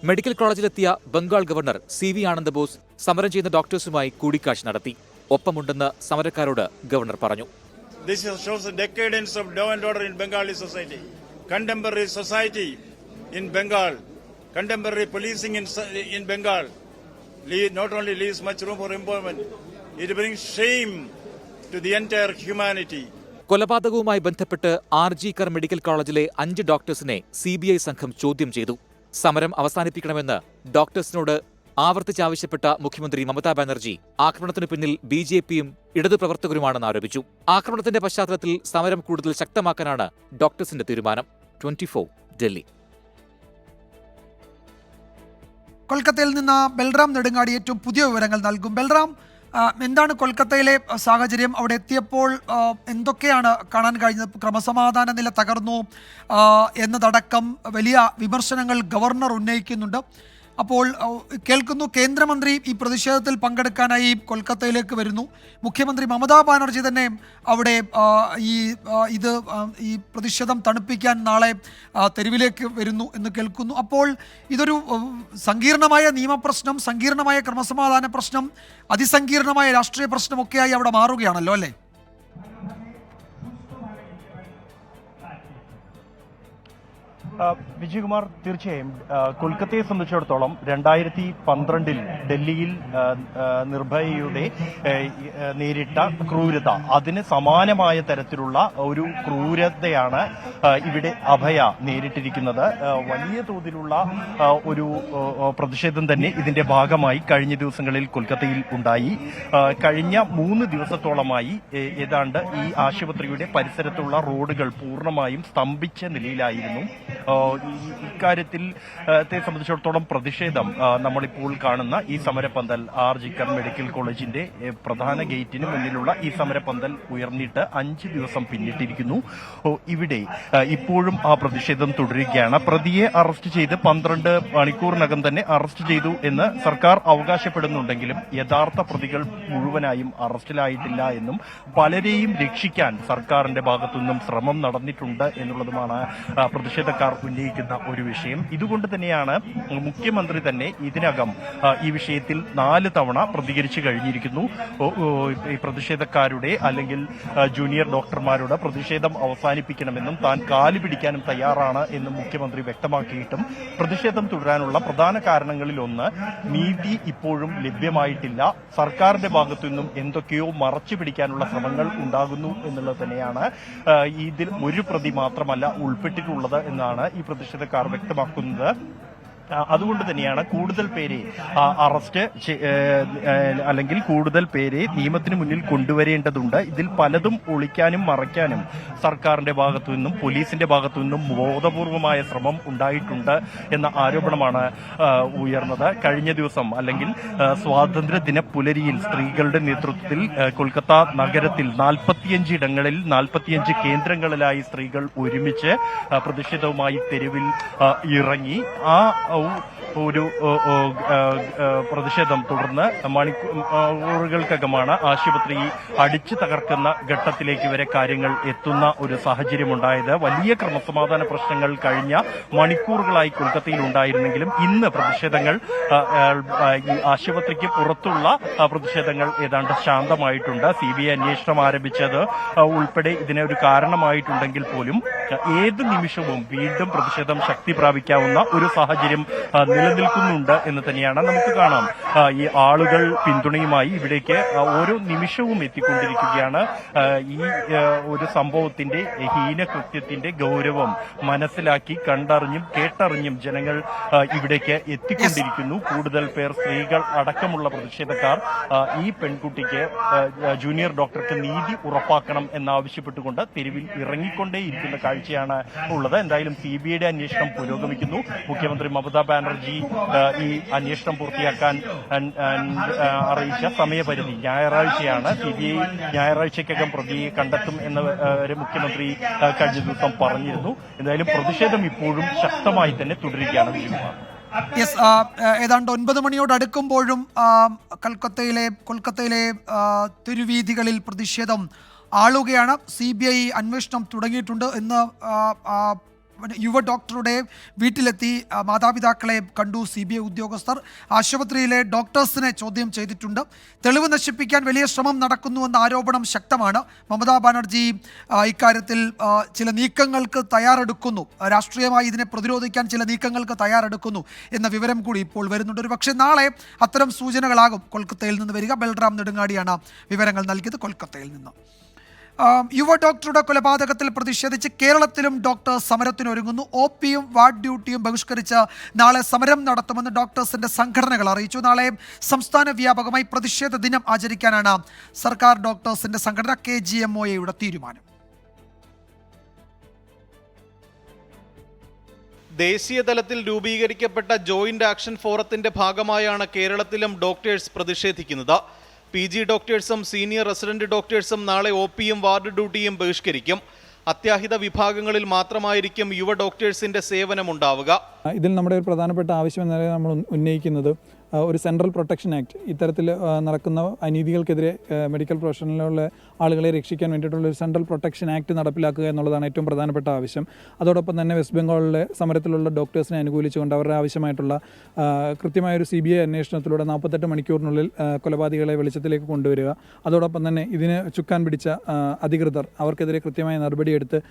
മെഡിക്കൽ കോളേജിലെത്തിയ ബംഗാൾ ഗവർണർ CV ആനന്ദബോസ് സമരം ചെയ്യുന്ന ഡോക്ടേഴ്സുമായി കൂടിക്കാഴ്ച നടത്തി. ഒപ്പമുണ്ടെന്ന് സമരക്കാരോട് ഗവർണർ പറഞ്ഞു. This shows the decadence of law and order in Bengali society. Contemporary society in Bengal, contemporary policing in Bengal not only leaves much room for improvement, it brings shame to the entire humanity. കൊലപാതകവുമായി ബന്ധപ്പെട്ട് RG കർ medical കോളേജിലെ 5 ഡോക്ടേഴ്സിനെ CBI സംഘം ചോദ്യം ചെയ്തു. സമരം അവസാനിപ്പിക്കണമെന്ന് ഡോക്ടേഴ്സിനോട് ആവർത്തിച്ചാവശ്യപ്പെട്ട മുഖ്യമന്ത്രി മമതാ ബാനർജി ആക്രമണത്തിനു പിന്നിൽ BJPയും ഇടതു പ്രവർത്തകരുമാണെന്ന് ആരോപിച്ചു. ആക്രമണത്തിന്റെ പശ്ചാത്തലത്തിൽ സമരം കൂടുതൽ ശക്തമാക്കാനാണ് ഡോക്ടേഴ്സിന്റെ തീരുമാനം. 24 ഡൽഹി. കൊൽക്കത്തയിൽ നിന്ന് ബൽറാം നെടുങ്ങാടി ഏറ്റവും പുതിയ വിവരങ്ങൾ നൽകും. ബൽറാം, എന്താണ് കൊൽക്കത്തയിലെ സാഹചര്യം? അവിടെ എത്തിയപ്പോൾ എന്തൊക്കെയാണ് കാണാൻ കഴിഞ്ഞത്? ക്രമസമാധാന നില തകർന്നു എന്നതടക്കം വലിയ വിമർശനങ്ങൾ ഗവർണർ ഉന്നയിക്കുന്നുണ്ട്. അപ്പോൾ കേൾക്കുന്നു, കേന്ദ്രമന്ത്രി ഈ പ്രതിഷേധത്തിൽ പങ്കെടുക്കാനായി കൊൽക്കത്തയിലേക്ക് വരുന്നു. മുഖ്യമന്ത്രി മമതാ ബാനർജി തന്നെ അവിടെ ഈ പ്രതിഷേധം തണുപ്പിക്കാൻ നാളെ തെരുവിലേക്ക് വരുന്നു എന്ന് കേൾക്കുന്നു. അപ്പോൾ ഇതൊരു സങ്കീർണമായ നിയമപ്രശ്നം, സങ്കീർണമായ ക്രമസമാധാന പ്രശ്നം, അതിസങ്കീർണമായ രാഷ്ട്രീയ പ്രശ്നമൊക്കെയായി അവിടെ മാറുകയാണല്ലോ, അല്ലേ? വിജയകുമാർ, തീർച്ചയായും കൊൽക്കത്തയെ സംബന്ധിച്ചിടത്തോളം 2012 ഡൽഹിയിൽ നിർഭയയുടെ നേരിട്ട ക്രൂരത, അതിന് സമാനമായ തരത്തിലുള്ള ഒരു ക്രൂരതയാണ് ഇവിടെ അഭയ നേരിട്ടിരിക്കുന്നത്. വലിയ തോതിലുള്ള ഒരു പ്രതിഷേധം തന്നെ ഇതിന്റെ ഭാഗമായി കഴിഞ്ഞ ദിവസങ്ങളിൽ കൊൽക്കത്തയിൽ ഉണ്ടായി. കഴിഞ്ഞ 3 ദിവസത്തോളമായി ഏതാണ്ട് ഈ ആശുപത്രിയുടെ പരിസരത്തുള്ള റോഡുകൾ പൂർണ്ണമായും സ്തംഭിച്ച നിലയിലായിരുന്നു. ഇക്കാര്യത്തിൽ സംബന്ധിച്ചിടത്തോളം പ്രതിഷേധം നമ്മളിപ്പോൾ കാണുന്ന ഈ സമരപന്തൽ RG കർ മെഡിക്കൽ കോളേജിന്റെ പ്രധാന ഗേറ്റിന് മുന്നിലുള്ള ഈ സമരപന്തൽ ഉയർന്നിട്ട് 5 ദിവസം പിന്നിട്ടിരിക്കുന്നു. ഇവിടെ ഇപ്പോഴും ആ പ്രതിഷേധം തുടരുകയാണ്. പ്രതിയെ അറസ്റ്റ് ചെയ്ത് 12 മണിക്കൂറിനകം തന്നെ അറസ്റ്റ് ചെയ്തു എന്ന് സർക്കാർ അവകാശപ്പെടുന്നുണ്ടെങ്കിലും യഥാർത്ഥ പ്രതികൾ മുഴുവനായും അറസ്റ്റിലായിട്ടില്ല എന്നും പലരെയും രക്ഷിക്കാൻ സർക്കാരിന്റെ ഭാഗത്തുനിന്നും ശ്രമം നടന്നിട്ടുണ്ട് എന്നുള്ളതുമാണ് പ്രതിഷേധക്കാർ ഉന്നയിക്കുന്ന ഒരു വിഷയം. ഇതുകൊണ്ട് തന്നെയാണ് മുഖ്യമന്ത്രി തന്നെ ഇതിനകം ഈ വിഷയത്തിൽ 4 തവണ പ്രതികരിച്ചു കഴിഞ്ഞിരിക്കുന്നു. ഈ പ്രതിഷേധക്കാരുടെ അല്ലെങ്കിൽ ജൂനിയർ ഡോക്ടർമാരുടെ പ്രതിഷേധം അവസാനിപ്പിക്കണമെന്നും താൻ കാലു പിടിക്കാനും തയ്യാറാണ് എന്നും മുഖ്യമന്ത്രി വ്യക്തമാക്കിയിട്ടും പ്രതിഷേധം തുടരാനുള്ള പ്രധാന കാരണങ്ങളിലൊന്ന് നീതി ഇപ്പോഴും ലഭ്യമായിട്ടില്ല, സർക്കാരിന്റെ ഭാഗത്തു നിന്നും എന്തൊക്കെയോ മറച്ചു പിടിക്കാനുള്ള ശ്രമങ്ങൾ ഉണ്ടാകുന്നു എന്നുള്ളത് തന്നെയാണ്. ഇതിൽ ഒരു പ്രതി മാത്രമല്ല ഉൾപ്പെട്ടിട്ടുള്ളത് എന്നാണ് ഈ പ്രതിഷേധക്കാർ വ്യക്തമാക്കുന്നത്. അതുകൊണ്ട് തന്നെയാണ് കൂടുതൽ പേരെ അറസ്റ്റ് അല്ലെങ്കിൽ കൂടുതൽ പേരെ നിയമത്തിന് മുന്നിൽ കൊണ്ടുവരേണ്ടതുണ്ട്. ഇതിൽ പലതും ഒളിക്കാനും മറയ്ക്കാനും സർക്കാരിന്റെ ഭാഗത്തു നിന്നും പോലീസിന്റെ ഭാഗത്തു നിന്നും ബോധപൂർവമായ ശ്രമം ഉണ്ടായിട്ടുണ്ട് എന്ന ആരോപണമാണ് ഉയർന്നത്. കഴിഞ്ഞ ദിവസം അല്ലെങ്കിൽ സ്വാതന്ത്ര്യദിന പുലരിയിൽ സ്ത്രീകളുടെ നേതൃത്വത്തിൽ കൊൽക്കത്ത നഗരത്തിൽ 45 ഇടങ്ങളിൽ 45 കേന്ദ്രങ്ങളിലായി സ്ത്രീകൾ ഒരുമിച്ച് പ്രതിഷേധവുമായി തെരുവിൽ ഇറങ്ങി. ആ ഒരു പ്രതിഷേധം തുടർന്ന് മണിക്കൂറുകൾക്കകമാണ് ആശുപത്രി അടിച്ചു തകർക്കുന്ന ഘട്ടത്തിലേക്ക് വരെ കാര്യങ്ങൾ എത്തുന്ന ഒരു സാഹചര്യമുണ്ടായത്. വലിയ ക്രമസമാധാന പ്രശ്നങ്ങൾ കഴിഞ്ഞ മണിക്കൂറുകളായി കൊൽക്കത്തയിൽ ഉണ്ടായിരുന്നെങ്കിലും ഇന്ന് പ്രതിഷേധങ്ങൾ ഈ ആശുപത്രിക്ക് പുറത്തുള്ള പ്രതിഷേധങ്ങൾ ഏതാണ്ട് ശാന്തമായിട്ടുണ്ട്. CBI അന്വേഷണം ആരംഭിച്ചത് ഉൾപ്പെടെ ഇതിനെ ഒരു കാരണമായിട്ടുണ്ടെങ്കിൽ പോലും ഏത് നിമിഷവും വീണ്ടും പ്രതിഷേധം ശക്തി പ്രാപിക്കാവുന്ന ഒരു സാഹചര്യം നിലനിൽക്കുന്നുണ്ട് എന്ന് തന്നെയാണ് നമുക്ക് കാണാം. ഈ ആളുകൾ പിന്തുണയുമായി ഇവിടേക്ക് ഓരോ നിമിഷവും എത്തിക്കൊണ്ടിരിക്കുകയാണ്. ഈ ഒരു സംഭവത്തിന്റെ ഹീനകൃത്യത്തിന്റെ ഗൗരവം മനസ്സിലാക്കി കണ്ടറിഞ്ഞും കേട്ടറിഞ്ഞും ജനങ്ങൾ ഇവിടേക്ക് എത്തിക്കൊണ്ടിരിക്കുന്നു. കൂടുതൽ പേർ സ്ത്രീകൾ അടക്കമുള്ള പ്രതിഷേധക്കാർ ഈ പെൺകുട്ടിക്ക് ജൂനിയർ ഡോക്ടർക്ക് നീതി ഉറപ്പാക്കണം എന്നാവശ്യപ്പെട്ടുകൊണ്ട് തെരുവിൽ ഇറങ്ങിക്കൊണ്ടേയിരിക്കുന്ന കാഴ്ചയാണ് ഉള്ളത്. എന്തായാലും CBIയുടെ അന്വേഷണം പുരോഗമിക്കുന്നു. മുഖ്യമന്ത്രി മമതാ ബാനർജി ഈ അന്വേഷണം പൂർത്തിയാക്കാൻ അറിയിച്ച സമയപരിധി ഞായറാഴ്ചയാണ്. CBI ഞായറാഴ്ചക്കകം പ്രതിയെ കണ്ടെത്തും എന്ന് മുഖ്യമന്ത്രി കഴിഞ്ഞ ദിവസം പറഞ്ഞിരുന്നു. എന്തായാലും പ്രതിഷേധം ഇപ്പോഴും ശക്തമായി തന്നെ തുടരുകയാണ്. വിജയകുമാർ, ഏതാണ്ട് 9 മണിയോട് അടുക്കുമ്പോഴും കൊൽക്കത്തയിലെ തെരുവീഥികളിൽ പ്രതിഷേധം ആളുകയാണ്. CBI അന്വേഷണം തുടങ്ങിയിട്ടുണ്ട് എന്ന് യുവ ഡോക്ടറുടെ വീട്ടിലെത്തി മാതാപിതാക്കളെ കണ്ടു CBI ഉദ്യോഗസ്ഥർ. ആശുപത്രിയിലെ ഡോക്ടേഴ്സിനെ ചോദ്യം ചെയ്തിട്ടുണ്ട്. തെളിവ് നശിപ്പിക്കാൻ വലിയ ശ്രമം നടക്കുന്നുവെന്ന ആരോപണം ശക്തമാണ്. മമതാ ബാനർജി ഇക്കാര്യത്തിൽ ചില നീക്കങ്ങൾക്ക് തയ്യാറെടുക്കുന്നു, രാഷ്ട്രീയമായി ഇതിനെ പ്രതിരോധിക്കാൻ ചില നീക്കങ്ങൾക്ക് തയ്യാറെടുക്കുന്നു എന്ന വിവരം കൂടി ഇപ്പോൾ വരുന്നുണ്ട്. ഒരു പക്ഷേ നാളെ അത്തരം സൂചനകളാകും കൊൽക്കത്തയിൽ നിന്ന് വരിക. ബൽറാം നെടുങ്ങാടിയാണ് വിവരങ്ങൾ നൽകിയത് കൊൽക്കത്തയിൽ നിന്ന്. യുവ ഡോക്ടറുടെ കൊലപാതകത്തിൽ പ്രതിഷേധിച്ച് കേരളത്തിലും ഡോക്ടർ സമരത്തിനൊരുങ്ങുന്നു. OPയും വാർഡ് ഡ്യൂട്ടിയും ബഹിഷ്കരിച്ച് നാളെ സമരം നടത്തുമെന്ന് ഡോക്ടേഴ്സിന്റെ സംഘടനകൾ അറിയിച്ചു. നാളെ സംസ്ഥാന വ്യാപകമായി പ്രതിഷേധ ദിനം ആചരിക്കാനാണ് സർക്കാർ ഡോക്ടേഴ്സിന്റെ സംഘടന KGMOAയുടെ തീരുമാനം. ദേശീയ തലത്തിൽ രൂപീകരിക്കപ്പെട്ട ജോയിന്റ് ആക്ഷൻ ഫോറത്തിന്റെ ഭാഗമായാണ് കേരളത്തിലും ഡോക്ടേഴ്സ് പ്രതിഷേധിക്കുന്നത്. PG ഡോക്ടേഴ്സും സീനിയർ റെസിഡന്റ് ഡോക്ടേഴ്സും നാളെ OPയും വാർഡ് ഡ്യൂട്ടിയും ബഹിഷ്കരിക്കും. അത്യാഹിത വിഭാഗങ്ങളിൽ മാത്രമായിരിക്കും യുവ ഡോക്ടേഴ്സിന്റെ സേവനമുണ്ടാവുക. ഇതിൽ നമ്മുടെ ഒരു പ്രധാനപ്പെട്ട ആവശ്യം എന്ന നിലയിൽ നമ്മൾ ഉന്നയിക്കുന്നത് ഒരു സെൻട്രൽ പ്രൊട്ടക്ഷൻ ആക്ട്, ഇത്തരത്തിൽ നടക്കുന്ന അനീതികൾക്കെതിരെ മെഡിക്കൽ പ്രൊഫഷനിലുള്ള ആളുകളെ രക്ഷിക്കാൻ വേണ്ടിയിട്ടുള്ള ഒരു സെൻട്രൽ പ്രൊട്ടക്ഷൻ ആക്ട് നടപ്പിലാക്കുക എന്നുള്ളതാണ് ഏറ്റവും പ്രധാനപ്പെട്ട ആവശ്യം. അതോടൊപ്പം തന്നെ വെസ്റ്റ് ബംഗാളിലെ സമരത്തിലുള്ള ഡോക്ടേഴ്സിനെ അനുകൂലിച്ചുകൊണ്ട് അവരുടെ ആവശ്യമായിട്ടുള്ള കൃത്യമായൊരു CBI അന്വേഷണത്തിലൂടെ 48 മണിക്കൂറിനുള്ളിൽ കൊലപാതകളെ വെളിച്ചത്തിലേക്ക് കൊണ്ടുവരിക. അതോടൊപ്പം തന്നെ ഇതിന് ചുക്കാൻ പിടിച്ച അധികൃതർ അവർക്കെതിരെ കൃത്യമായ നടപടിയെടുത്ത്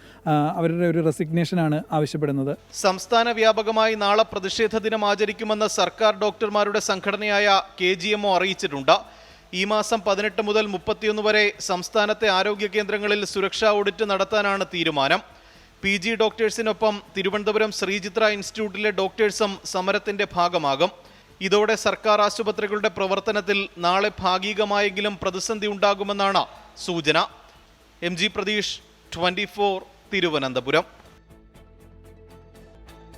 അവരുടെ ഒരു റെസിഗ്നേഷനാണ് ആവശ്യപ്പെടുന്നത്. സംസ്ഥാന വ്യാപകമായി നാളെ പ്രതിഷേധ ദിനം ആചരിക്കുമെന്ന് സർക്കാർ ഡോക്ടർമാരുടെ സംഘടനയായ KGMO അറിയിച്ചിട്ടുണ്ട്. ഈ മാസം 18 മുതൽ 31 വരെ സംസ്ഥാനത്തെ ആരോഗ്യ കേന്ദ്രങ്ങളിൽ സുരക്ഷാ ഓഡിറ്റ് നടത്താനാണ് തീരുമാനം. PG ഡോക്ടേഴ്സിനൊപ്പം തിരുവനന്തപുരം ശ്രീചിത്ര ഇൻസ്റ്റിറ്റ്യൂട്ടിലെ ഡോക്ടേഴ്സും സമരത്തിന്റെ ഭാഗമാകും. ഇതോടെ സർക്കാർ ആശുപത്രികളുടെ പ്രവർത്തനത്തിൽ നാളെ ഭാഗികമായെങ്കിലും പ്രതിസന്ധി ഉണ്ടാകുമെന്നാണ് സൂചന. MG പ്രതീഷ്, 24, തിരുവനന്തപുരം.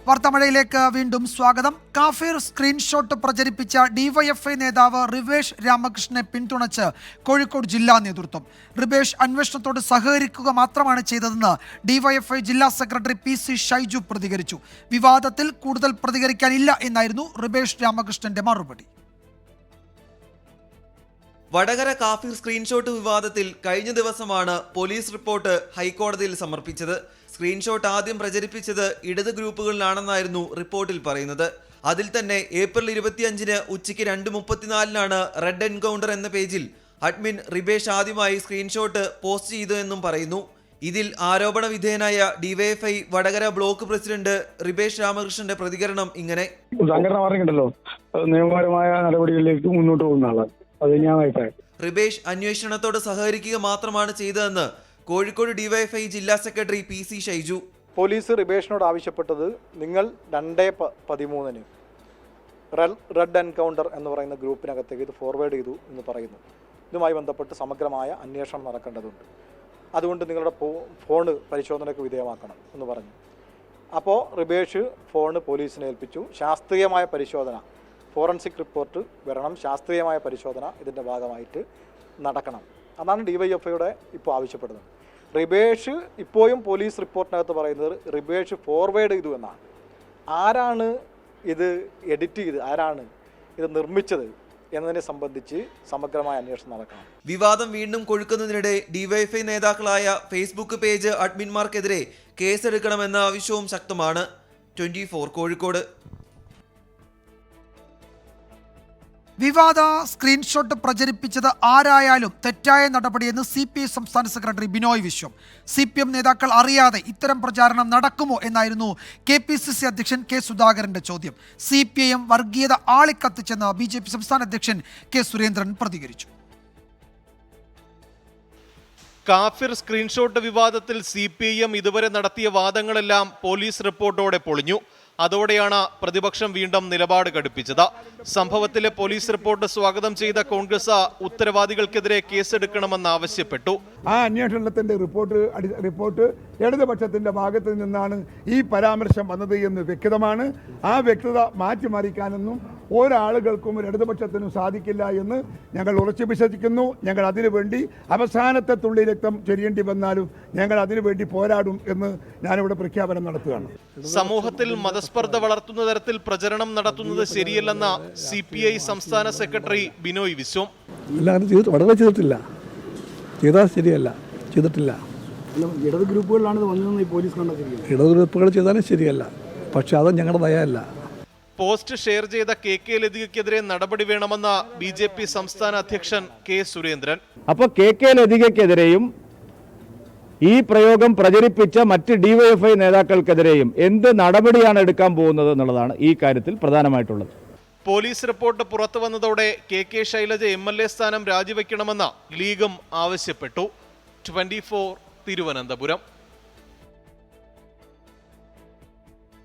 വാർത്താമഴയിലേക്ക് വീണ്ടും സ്വാഗതം. കാഫിർ സ്ക്രീൻഷോട്ട് പ്രചരിപ്പിച്ച DYFI നേതാവ് റിവേഷ് രാമകൃഷ്ണനെ പിന്തുണച്ച് കോഴിക്കോട് ജില്ലാ നേതൃത്വം. റിവേഷ് അന്വേഷണത്തോട് സഹകരിക്കുക മാത്രമാണ് ചെയ്തതെന്ന് DYFI ജില്ലാ സെക്രട്ടറി PC ഷൈജു പ്രതികരിച്ചു. വിവാദത്തിൽ കൂടുതൽ പ്രതികരിക്കാനില്ല എന്നായിരുന്നു റിവേഷ് രാമകൃഷ്ണന്റെ മറുപടി. വടകര കാഫിർ സ്ക്രീൻഷോട്ട് വിവാദത്തിൽ കഴിഞ്ഞ ദിവസമാണ് പോലീസ് റിപ്പോർട്ട് ഹൈക്കോടതിയിൽ സമർപ്പിച്ചത്. സ്ക്രീൻഷോട്ട് ആദ്യം പ്രചരിപ്പിച്ചത് ഇടത് ഗ്രൂപ്പുകളിലാണെന്നായിരുന്നു റിപ്പോർട്ടിൽ പറയുന്നത്. അതിൽ തന്നെ ഏപ്രിൽ 25 ഉച്ചയ്ക്ക് 2:34 റെഡ് എൻകൗണ്ടർ എന്ന പേജിൽ അഡ്മിൻ റിബേഷ് ആദ്യമായി സ്ക്രീൻഷോട്ട് പോസ്റ്റ് ചെയ്തു എന്നും പറയുന്നു. ഇതിൽ ആരോപണ വിധേയനായ DYFI Vadakara block president Ribesh രാമകൃഷ്ണന്റെ പ്രതികരണം ഇങ്ങനെ: സംഘടന പറഞ്ഞിട്ടുണ്ടല്ലോ, നിയമപരമായ നടപടികളിലേക്ക് മുന്നോട്ട് പോകുന്ന ആളാണ്. റിബേഷ് അന്വേഷണത്തോട് സഹകരിക്കുക മാത്രമാണ് ചെയ്തതെന്ന് കോഴിക്കോട് DYFI ജില്ലാ സെക്രട്ടറി PC ഷൈജു. പോലീസ് റിബേഷിനോട് ആവശ്യപ്പെട്ടത്, നിങ്ങൾ 2/13 റെഡ് എൻകൗണ്ടർ എന്ന് പറയുന്ന ഗ്രൂപ്പിനകത്തേക്ക് ഇത് ഫോർവേഡ് ചെയ്തു എന്ന് പറയുന്നു. ഇതുമായി ബന്ധപ്പെട്ട് സമഗ്രമായ അന്വേഷണം നടക്കേണ്ടതുണ്ട്. അതുകൊണ്ട് നിങ്ങളുടെ ഫോണ് പരിശോധനയ്ക്ക് വിധേയമാക്കണം എന്ന് പറഞ്ഞു. അപ്പോൾ റിബേഷ് ഫോണ് പോലീസിനെ ഏൽപ്പിച്ചു. ശാസ്ത്രീയമായ പരിശോധന, ഫോറൻസിക് റിപ്പോർട്ട് വരണം, ശാസ്ത്രീയമായ പരിശോധന ഇതിൻ്റെ ഭാഗമായിട്ട് നടക്കണം. അതാണ് DYFIയുടെ ഇപ്പോൾ ആവശ്യപ്പെടുന്നത്. റിബേഷ് ഇപ്പോഴും പോലീസ് റിപ്പോർട്ടിനകത്ത് പറയുന്നത് റിബേഷ് ഫോർവേഡ് ചെയ്തു എന്നാണ്. ആരാണ് ഇത് എഡിറ്റ് ചെയ്ത്, ആരാണ് ഇത് നിർമ്മിച്ചത് എന്നതിനെ സംബന്ധിച്ച് സമഗ്രമായ അന്വേഷണം നടക്കണം. വിവാദം വീണ്ടും കൊഴുക്കുന്നതിനിടെ DYFI നേതാക്കളായ ഫേസ്ബുക്ക് പേജ് അഡ്മിന്മാർക്കെതിരെ കേസെടുക്കണമെന്ന ആവശ്യവും ശക്തമാണ്. 24 കോഴിക്കോട്. വിവാദ സ്ക്രീൻഷോട്ട് പ്രചരിപ്പിച്ചത് ആരായാലും തെറ്റായ നടപടിയെന്ന് CPI സംസ്ഥാന സെക്രട്ടറി ബിനോയ് വിശ്വം. CPM നേതാക്കൾ അറിയാതെ ഇത്തരം പ്രചാരണം നടക്കുമോ എന്നായിരുന്നു KPCC അധ്യക്ഷൻ K സുധാകരന്റെ ചോദ്യം. CPIM വർഗീയത ആളിക്കത്തിച്ചെന്ന് BJP സംസ്ഥാന അധ്യക്ഷൻ K സുരേന്ദ്രൻ പ്രതികരിച്ചു. കാഫിർ സ്ക്രീൻഷോട്ട് വിവാദത്തിൽ CPIM ഇതുവരെ നടത്തിയ വാദങ്ങളെല്ലാം പോലീസ് റിപ്പോർട്ടോടെ പൊളിഞ്ഞു. അതോടെയാണ് പ്രതിപക്ഷം വീണ്ടും നിലപാട് കടുപ്പിച്ചത്. സംഭവത്തിലെ പോലീസ് റിപ്പോർട്ട് സ്വാഗതം ചെയ്ത കോൺഗ്രസ് ഉത്തരവാദികൾക്കെതിരെ കേസെടുക്കണമെന്ന് ആവശ്യപ്പെട്ടു. ആ അന്വേഷണത്തിന്റെ റിപ്പോർട്ട് ഇടതുപക്ഷത്തിന്റെ ഭാഗത്ത് നിന്നാണ് ഈ പരാമർശം വന്നത് എന്ന് വ്യക്തമാണ്. ആ വ്യക്തത മാറ്റിമറിക്കാനൊന്നും ഒരാളുകൾക്കും ഒരു ഇടതുപക്ഷത്തിനും സാധിക്കില്ല എന്ന് ഞങ്ങൾ ഉറച്ചു വിശ്വസിക്കുന്നു. ഞങ്ങൾ അതിനുവേണ്ടി അവസാനത്തെ തുള്ളി രക്തം ചൊരിയേണ്ടി വന്നാലും ഞങ്ങൾ അതിനുവേണ്ടി പോരാടും എന്ന് ഞാനിവിടെ പ്രഖ്യാപനം നടത്തുകയാണ്. സമൂഹത്തിൽ മതസ്പർദ്ധ വളർത്തുന്ന തരത്തിൽ പ്രചരണം നടത്തുന്നത് ശരിയല്ലെന്ന CPI സംസ്ഥാന സെക്രട്ടറി ബിനോയ് വിശ്വം. ചെയ്താൽ ശരിയല്ല, ചെയ്തിട്ടില്ല. ഇടത് ഗ്രൂപ്പുകളിലാണ് ഇത് വന്നതെന്ന് പോലീസ് കണ്ടെത്തിയിരിക്കുന്നത്. ഇടത് ഗ്രൂപ്പുകൾ ചെയ്താലും ശരിയല്ല, പക്ഷെ അത് ഞങ്ങളുടെ നയമല്ല. പോസ്റ്റ് ഷെയർ ചെയ്ത KK ലതികയ്ക്കെതിരെ നടപടി വേണമെന്ന BJP സംസ്ഥാന അധ്യക്ഷൻ K സുരേന്ദ്രൻ. അപ്പോൾ KK ലതികയ്ക്കെതിരെയും ഈ പ്രയോഗം പ്രചരിപ്പിച്ച മറ്റ് DYFI നേതാക്കൾക്കെതിരെയും എന്ത് നടപടിയാണ് എടുക്കാൻ പോകുന്നത് എന്നുള്ളതാണ് ഈ കാര്യത്തിൽ പ്രധാനമായിട്ടുള്ളത്. പോലീസ് റിപ്പോർട്ട് പുറത്തു വന്നതോടെ KK ശൈലജ MLA സ്ഥാനം രാജിവെക്കണമെന്ന് ലീഗും ആവശ്യപ്പെട്ടു. 24 തിരുവനന്തപുരം.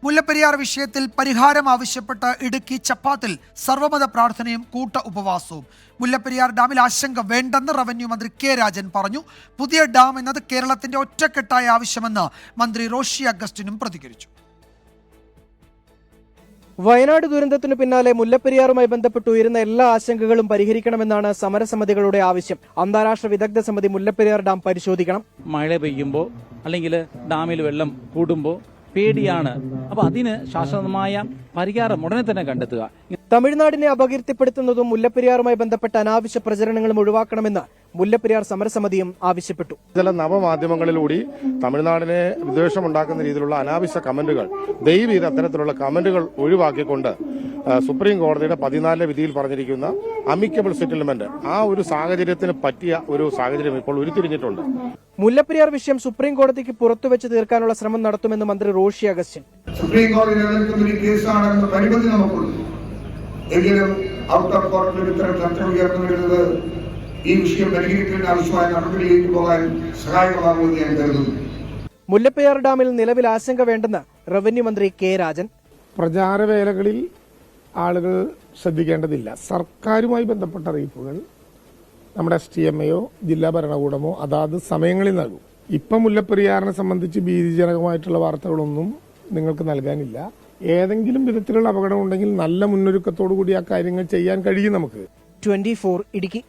മുല്ലപ്പെരിയാർ വിഷയത്തിൽ പരിഹാരം ആവശ്യപ്പെട്ട് ഇടുക്കി ചപ്പാത്തിൽ സർവമത പ്രാർത്ഥനയും കൂട്ട ഉപവാസവും. മുല്ലപ്പെരിയാർ ഡാമിൽ ആശങ്ക വേണ്ടെന്ന് റവന്യൂ മന്ത്രി K രാജൻ പറഞ്ഞു. പുതിയ ഡാം എന്നത് കേരളത്തിന്റെ ഒറ്റക്കെട്ടായ ആവശ്യമെന്ന് മന്ത്രി റോഷി അഗസ്റ്റിനും പ്രതികരിച്ചു. വയനാട് ദുരന്തത്തിനു പിന്നാലെ മുല്ലപ്പെരിയാറുമായി ബന്ധപ്പെട്ട് ഉയരുന്ന എല്ലാ ആശങ്കകളും പരിഹരിക്കണമെന്നാണ് സമരസമിതികളുടെ ആവശ്യം. അന്താരാഷ്ട്ര വിദഗ്ധ സമിതി മുല്ലപ്പെരിയാർ ഡാം പരിശോധിക്കണം. മഴ പെയ്യുമ്പോൾ അല്ലെങ്കിൽ ഡാമിൽ വെള്ളം കൂടുമ്പോൾ പേടിയാണ്. അപ്പോൾ അതിന് ശാശ്വതമായ പരിഹാരം ഉടനെ തന്നെ കണ്ടെത്തുക. തമിഴ്നാടിനെ അപകീർത്തിപ്പെടുത്തുന്നതും മുല്ലപ്പെരിയാറുമായി ബന്ധപ്പെട്ട അനാവശ്യ പ്രചരണങ്ങളും ഒഴിവാക്കണമെന്ന് മുല്ലപ്പെരിയാർ സമരസമിതിയും ആവശ്യപ്പെട്ടു. ചില നവമാധ്യമങ്ങളിലൂടെ തമിഴ്നാടിനെ വിദ്വേഷമുണ്ടാക്കുന്ന രീതിയിലുള്ള അനാവശ്യ കമന്റുകൾ, ദയവ് ചെയ്ത് അത്തരത്തിലുള്ള കമന്റുകൾ ഒഴിവാക്കിക്കൊണ്ട് സുപ്രീം കോടതിയുടെ 14 വിധിയിൽ പറഞ്ഞിരിക്കുന്ന അമിക്കബിൾ സെറ്റിൽമെന്റ്, ആ ഒരു സാഹചര്യത്തിന് പറ്റിയ ഒരു സാഹചര്യം ഇപ്പോൾ ഉരുത്തിരിഞ്ഞിട്ടുണ്ട്. മുല്ലപ്പെരിയാർ വിഷയം സുപ്രീം കോടതിക്ക് പുറത്തുവെച്ച് തീർക്കാനുള്ള ശ്രമം നടത്തുമെന്ന് മന്ത്രി റോഷി അഗസ്റ്റിൻ. സുപ്രീം കോടതി നിലനിൽക്കുന്ന ഒരു കേസാണെന്ന പരിമിതി നമുക്കുണ്ട്. എങ്കിലും ഔട്ടർ കോർട്ടിൽ ഇത്തരം ചർച്ച ഉയർന്നു വരുന്നത് ഈ വിഷയം പരിഹരിക്കേണ്ട ആവശ്യമായ നടപടിയിലേക്ക് പോകാൻ സഹായകമാകുമെന്ന് ഞാൻ കരുതുന്നു. മുല്ലപ്പെരിയാർ ഡാമിൽ നിലവിൽ ആശങ്ക വേണ്ടെന്ന് റവന്യൂ മന്ത്രി K രാജൻ. പ്രചാരവേലകളിൽ ആളുകൾ ശ്രദ്ധിക്കേണ്ടതില്ല. സർക്കാരുമായി ബന്ധപ്പെട്ട അറിയിപ്പുകൾ നമ്മുടെ STMയോ ജില്ലാ ഭരണകൂടമോ അതാത് സമയങ്ങളിൽ നൽകും. ഇപ്പം മുല്ലപ്പെരിയാറിനെ സംബന്ധിച്ച് ഭീതിജനകമായിട്ടുള്ള വാർത്തകളൊന്നും നിങ്ങൾക്ക് നൽകാനില്ല. ഏതെങ്കിലും വിധത്തിലുള്ള അപകടം ഉണ്ടെങ്കിൽ നല്ല മുന്നൊരുക്കത്തോടു കൂടി ആ കാര്യങ്ങൾ ചെയ്യാൻ കഴിയും നമുക്ക്. 24 ഇടുക്കി.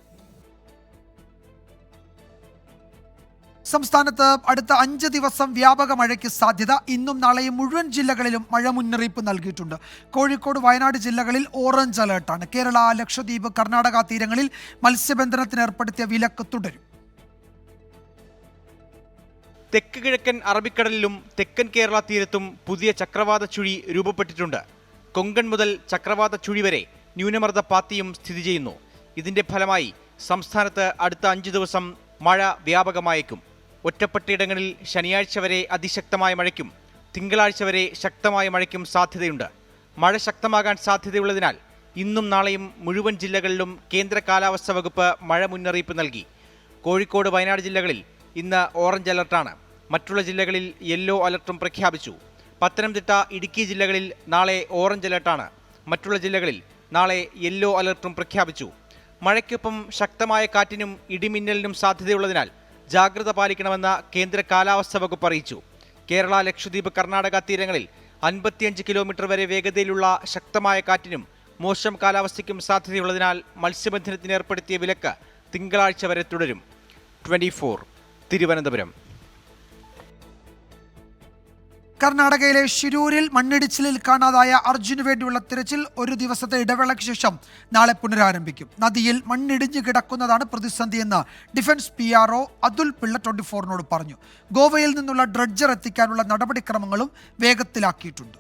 സംസ്ഥാനത്ത് അടുത്ത 5 ദിവസം വ്യാപക മഴയ്ക്ക് സാധ്യത. ഇന്നും നാളെയും മുഴുവൻ ജില്ലകളിലും മഴ മുന്നറിയിപ്പ് നൽകിയിട്ടുണ്ട്. കോഴിക്കോട്, വയനാട് ജില്ലകളിൽ ഓറഞ്ച് അലേർട്ടാണ്. കേരള, ലക്ഷദ്വീപ്, കർണാടക തീരങ്ങളിൽ മത്സ്യബന്ധനത്തിന് ഏർപ്പെടുത്തിയ വിലക്ക് തുടരും. തെക്ക് കിഴക്കൻ അറബിക്കടലിലും തെക്കൻ കേരള തീരത്തും പുതിയ ചക്രവാത ചുഴി രൂപപ്പെട്ടിട്ടുണ്ട്. കൊങ്കൺ മുതൽ ചക്രവാത ചുഴി വരെ ന്യൂനമർദ്ദ പാത്തിയും സ്ഥിതി ചെയ്യുന്നു. ഇതിന്റെ ഫലമായി സംസ്ഥാനത്ത് അടുത്ത 5 ദിവസം മഴ വ്യാപകമായേക്കും. ഒറ്റപ്പെട്ടയിടങ്ങളിൽ ശനിയാഴ്ച വരെ അതിശക്തമായ മഴയ്ക്കും തിങ്കളാഴ്ച വരെ ശക്തമായ മഴയ്ക്കും സാധ്യതയുണ്ട്. മഴ ശക്തമാകാൻ സാധ്യതയുള്ളതിനാൽ ഇന്നും നാളെയും മുഴുവൻ ജില്ലകളിലും കേന്ദ്ര കാലാവസ്ഥാ വകുപ്പ് മഴ മുന്നറിയിപ്പ് നൽകി. കോഴിക്കോട്, വയനാട് ജില്ലകളിൽ ഇന്ന് ഓറഞ്ച് അലർട്ടാണ്. മറ്റുള്ള ജില്ലകളിൽ യെല്ലോ അലർട്ടും പ്രഖ്യാപിച്ചു. പത്തനംതിട്ട, ഇടുക്കി ജില്ലകളിൽ നാളെ ഓറഞ്ച് അലർട്ടാണ്. മറ്റുള്ള ജില്ലകളിൽ നാളെ യെല്ലോ അലർട്ടും പ്രഖ്യാപിച്ചു. മഴയ്ക്കൊപ്പം ശക്തമായ കാറ്റിനും ഇടിമിന്നലിനും സാധ്യതയുള്ളതിനാൽ ജാഗ്രത പാലിക്കണമെന്ന കേന്ദ്ര കാലാവസ്ഥാ വകുപ്പ് അറിയിച്ചു. കേരള, ലക്ഷദ്വീപ്, കർണാടക തീരങ്ങളിൽ 55 കിലോമീറ്റർ വരെ വേഗതയിലുള്ള ശക്തമായ കാറ്റിനും മോശം കാലാവസ്ഥയ്ക്കും സാധ്യതയുള്ളതിനാൽ മത്സ്യബന്ധനത്തിന് ഏർപ്പെടുത്തിയ വിലക്ക് തിങ്കളാഴ്ച വരെ തുടരും. 24 തിരുവനന്തപുരം. കർണാടകയിലെ ഷിരൂരിൽ മണ്ണിടിച്ചിലിൽ കാണാതായ അർജുന് വേണ്ടിയുള്ള തിരച്ചിൽ ഒരു ദിവസത്തെ ഇടവേളയ്ക്ക് ശേഷം നാളെ പുനരാരംഭിക്കും. നദിയിൽ മണ്ണിടിഞ്ഞു കിടക്കുന്നതാണ് പ്രതിസന്ധിയെന്ന് ഡിഫൻസ് PRO അതുൽ പിള്ള 24നോട് പറഞ്ഞു. ഗോവയിൽ നിന്നുള്ള ഡ്രഡ്ജർ എത്തിക്കാനുള്ള നടപടിക്രമങ്ങളും വേഗത്തിലാക്കിയിട്ടുണ്ട്.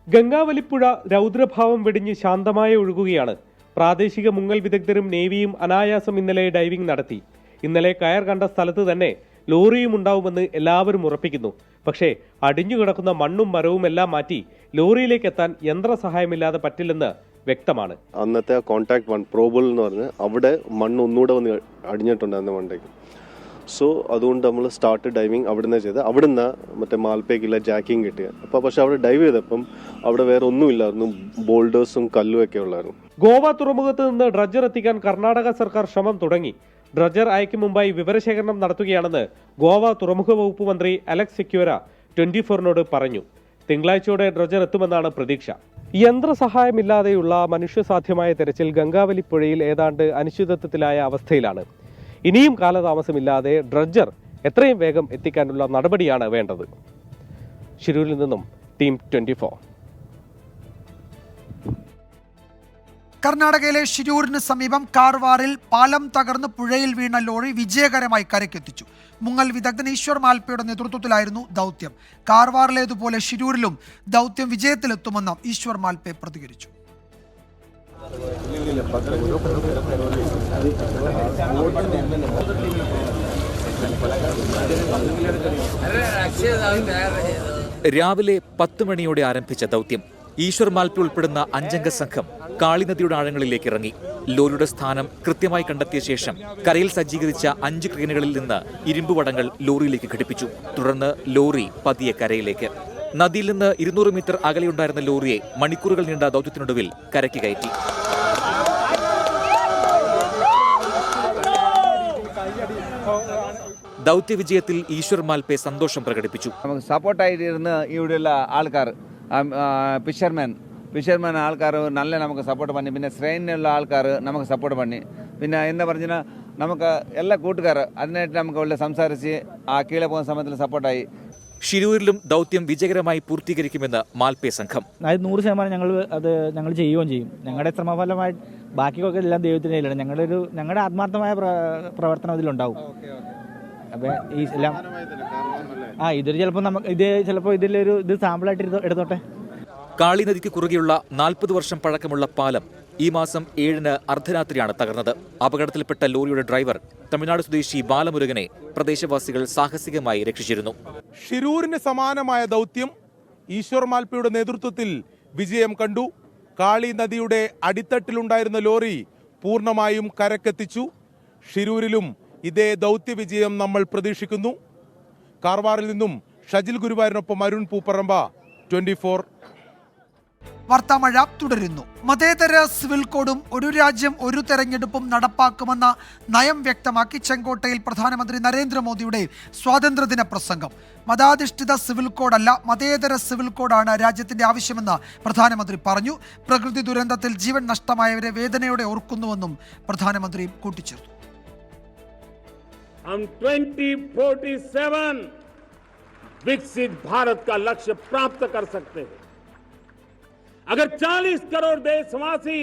ഗംഗാവലിപ്പുഴ രൗദ്രഭാവം വെടിഞ്ഞ് ശാന്തമായി ഒഴുകുകയാണ്. പ്രാദേശിക മുങ്ങൽ വിദഗ്ധരും നേവിയും അനായാസം ഇന്നലെ ഡൈവിംഗ് നടത്തി. ഇന്നലെ കയർ കണ്ട സ്ഥലത്ത് തന്നെ ലോറിയും ഉണ്ടാവുമെന്ന് എല്ലാവരും ഉറപ്പിക്കുന്നു. പക്ഷേ അടിഞ്ഞുകിടക്കുന്ന മണ്ണും മരവും എല്ലാം മാറ്റി ലോറിയിലേക്ക് എത്താൻ യന്ത്രസഹായമില്ലാതെ പറ്റില്ലെന്ന് വ്യക്തമാണ്. അന്നത്തെ കോൺടാക്ട് 1 പ്രോബിൾ എന്ന് പറഞ്ഞ് അവിടെ മണ്ണ് ഒന്നുകൂടെ വന്ന് അടിഞ്ഞിട്ടുണ്ട് മണ്ടേക്ക്. സോ അതുകൊണ്ട് നമ്മൾ സ്റ്റാർട്ട് ഡൈവിങ് അവിടുന്ന് ചെയ്ത് അവിടുന്ന് മറ്റേ മാൽപ്പേക്കുള്ള ജാക്കിങ് കിട്ടിയത്. അപ്പോൾ പക്ഷെ അവിടെ ഡൈവ് ചെയ്തപ്പം അവിടെ വേറെ ഒന്നുമില്ലായിരുന്നു, ബോൾഡേഴ്സും കല്ലും ഒക്കെ ഉള്ളായിരുന്നു. ഗോവ തുറമുഖത്ത് നിന്ന് ഡ്രഡ്ജർ എത്തിക്കാൻ കർണാടക സർക്കാർ ശ്രമം തുടങ്ങി. ഡ്രഡ്ജർ അയക്കും മുമ്പായി വിവരശേഖരണം നടത്തുകയാണെന്ന് ഗോവ തുറമുഖ വകുപ്പ് മന്ത്രി അലക്സ് സെക്യൂര 24നോട് പറഞ്ഞു. തിങ്കളാഴ്ചയോടെ ഡ്രഡ്ജർ എത്തുമെന്നാണ് പ്രതീക്ഷ. യന്ത്രസഹായമില്ലാതെയുള്ള മനുഷ്യസാധ്യമായ തെരച്ചിൽ ഗംഗാവലിപ്പുഴയിൽ ഏതാണ്ട് അനിശ്ചിതത്വത്തിലായ അവസ്ഥയിലാണ്. ഇനിയും കാലതാമസമില്ലാതെ ഡ്രഡ്ജർ എത്രയും വേഗം എത്തിക്കാനുള്ള നടപടിയാണ് വേണ്ടത്. ഷിരൂരിൽ നിന്നും ടീം 24. കർണാടകയിലെ ഷിരൂരിന് സമീപം കാർവാറിൽ പാലം തകർന്ന് പുഴയിൽ വീണ ലോറി വിജയകരമായി കരയ്ക്കെത്തിച്ചു. മുങ്ങൽ വിദഗ്ധൻ ഈശ്വർ മാൽപ്പയുടെ നേതൃത്വത്തിലായിരുന്നു ദൗത്യം. കാർവാറിലേതുപോലെ ഷിരൂരിലും ദൗത്യം വിജയത്തിലെത്തുമെന്ന് ഈശ്വർ മാൽപ്പെ പ്രതികരിച്ചു. രാവിലെ 10 മണിയോടെ ആരംഭിച്ച ദൗത്യം ഈശ്വർ മാൽപ്പെ ഉൾപ്പെടുന്ന 5-അംഗ സംഘം കാളിനദിയുടെ ആഴങ്ങളിലേക്ക് ഇറങ്ങി. ലോറിയുടെ സ്ഥാനം കൃത്യമായി കണ്ടെത്തിയ ശേഷം കരയിൽ സജ്ജീകരിച്ച 5 ക്രെയിനുകളിൽ നിന്ന് ഇരുമ്പ് വടങ്ങൾ ലോറിയിലേക്ക് ഘടിപ്പിച്ചു. തുടർന്ന് ലോറി പതിയെ കരയിലേക്ക്. നദിയിൽ നിന്ന് 200 മീറ്റർ അകലെയുണ്ടായിരുന്ന ലോറിയെ മണിക്കൂറുകൾ നീണ്ട ദൗത്യത്തിനൊടുവിൽ കരയ്ക്ക് കയറ്റി. ദൗത്യ വിജയത്തിൽ ഈശ്വർ മാൽപ്പെ സന്തോഷം പ്രകടിപ്പിച്ചു. നമുക്ക് സപ്പോർട്ടായിട്ടിരുന്ന് ഇവിടെയുള്ള ആൾക്കാർ, ഫിഷർമാൻ ആൾക്കാർ നല്ല നമുക്ക് സപ്പോർട്ട് പണി. പിന്നെ ശ്രേണിയുള്ള ആൾക്കാർ നമുക്ക് സപ്പോർട്ട് പണി. പിന്നെ എന്താ പറഞ്ഞാൽ നമുക്ക് എല്ലാ കൂട്ടുകാർ അതിനായിട്ട് നമുക്ക് ഉള്ള സംസാരിച്ച് ആ കീഴെ പോകുന്ന സമയത്തിൽ സപ്പോർട്ടായി. ഷിരൂരിലും ദൗത്യം വിജയകരമായി പൂർത്തീകരിക്കുമെന്ന് മാൽപ്പെ സംഘം. 100% ഞങ്ങൾ ചെയ്യുകയും ചെയ്യും. ഞങ്ങളുടെ ശ്രമഫലമായിട്ട് ബാക്കിയൊക്കെ എല്ലാം ദൈവത്തിൻ്റെ കയ്യിലാണ്. ഞങ്ങളുടെ ആത്മാർത്ഥമായ പ്രവർത്തനം ഇതിലുണ്ടാവും. അപ്പോൾ ഈ എല്ലാം ഇതൊരു ചിലപ്പോൾ ഇത് സാമ്പിളായിട്ട് എടുത്തോട്ടെ. കാളി നദിക്ക് കുറുകെയുള്ള 40 വർഷം പഴക്കമുള്ള പാലം ഈ മാസം 7-ന് അർദ്ധരാത്രിയാണ് തകർന്നത്. അപകടത്തിൽപ്പെട്ട ലോറിയുടെ ഡ്രൈവർ തമിഴ്നാട് സ്വദേശി ബാലമുരുകനെ പ്രദേശവാസികൾ സാഹസികമായി രക്ഷിച്ചിരുന്നു. ഷിരൂരിന് സമാനമായ ദൗത്യം ഈശ്വർ മാൽപ്പയുടെ നേതൃത്വത്തിൽ വിജയം കണ്ടു. കാളി നദിയുടെ അടിത്തട്ടിലുണ്ടായിരുന്ന ലോറി പൂർണ്ണമായും കരക്കെത്തിച്ചു. ഷിരൂരിലും ഇതേ ദൗത്യ വിജയം നമ്മൾ പ്രതീക്ഷിക്കുന്നു. കാർവാറിൽ നിന്നും ഷജിൽ ഗുരുവായൂരിനൊപ്പം അരുൺ പൂപ്പറമ്പ, 24. വാർത്താമഴ തുടരുന്നു. മതേതര സിവിൽ കോഡും ഒരു രാജ്യം ഒരു തെരഞ്ഞെടുപ്പും നടപ്പാക്കുമെന്ന നയം വ്യക്തമാക്കി ചെങ്കോട്ടയിൽ പ്രധാനമന്ത്രി നരേന്ദ്രമോദിയുടെ സ്വാതന്ത്ര്യദിന പ്രസംഗം. മതാധിഷ്ഠിത സിവിൽ കോഡല്ല, മതേതര സിവിൽ കോഡാണ് രാജ്യത്തിന്റെ ആവശ്യമെന്ന് പ്രധാനമന്ത്രി പറഞ്ഞു. പ്രകൃതി ദുരന്തത്തിൽ ജീവൻ നഷ്ടമായവരെ വേദനയോടെ ഓർക്കുന്നുവെന്നും പ്രധാനമന്ത്രി കൂട്ടിച്ചേർത്തു. हम 2047 विकसित भारत का लक्ष्य प्राप्त कर सकते हैं अगर 40 करोड़ देशवासी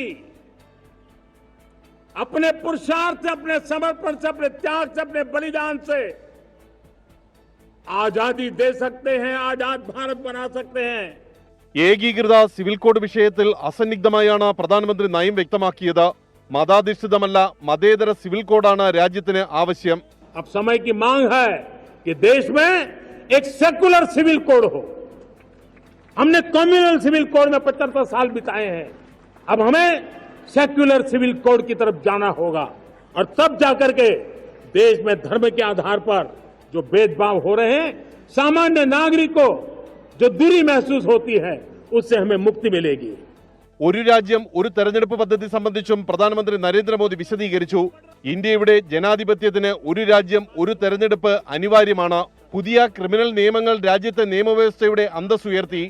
अपने पुरुषार्थ से, अपने समर्पण से, अपने त्याग से, अपने बलिदान से आजादी दे सकते हैं, आजाद भारत बना सकते हैं. ഏകീകൃത സിവിൽ കോഡ് വിഷയത്തിൽ അസന്നിഗ്ധമായാണ് പ്രധാനമന്ത്രി നയം വ്യക്തമാക്കിയത്. മതാധിഷ്ഠിതമല്ല, മതേതര സിവിൽ കോഡാണ് രാജ്യത്തിന് ആവശ്യം. अब समय की मांग है कि देश में एक सेकुलर सिविल कोड हो. हमने कम्युनल सिविल कोड में 75 साल बिताए हैं. अब हमें सेक्युलर सिविल कोड की तरफ जाना होगा और तब जाकर के देश में धर्म के आधार पर जो भेदभाव हो रहे हैं, सामान्य नागरिक को जो दूरी महसूस होती है, उससे हमें मुक्ति मिलेगी। ഒരു രാജ്യം ഒരു തെരഞ്ഞെടുപ്പ് പദ്ധതി സംബന്ധിച്ചും പ്രധാനമന്ത്രി നരേന്ദ്രമോദി വിശദീകരിച്ചു. ഇന്ത്യയുടെ ജനാധിപത്യത്തിന് ഒരു രാജ്യം ഒരു തെരഞ്ഞെടുപ്പ് അനിവാര്യമാണ്. പുതിയ ക്രിമിനൽ നിയമങ്ങൾ രാജ്യത്തെ നിയമവ്യവസ്ഥയുടെ അന്തസ്സ് ഉയർത്തി.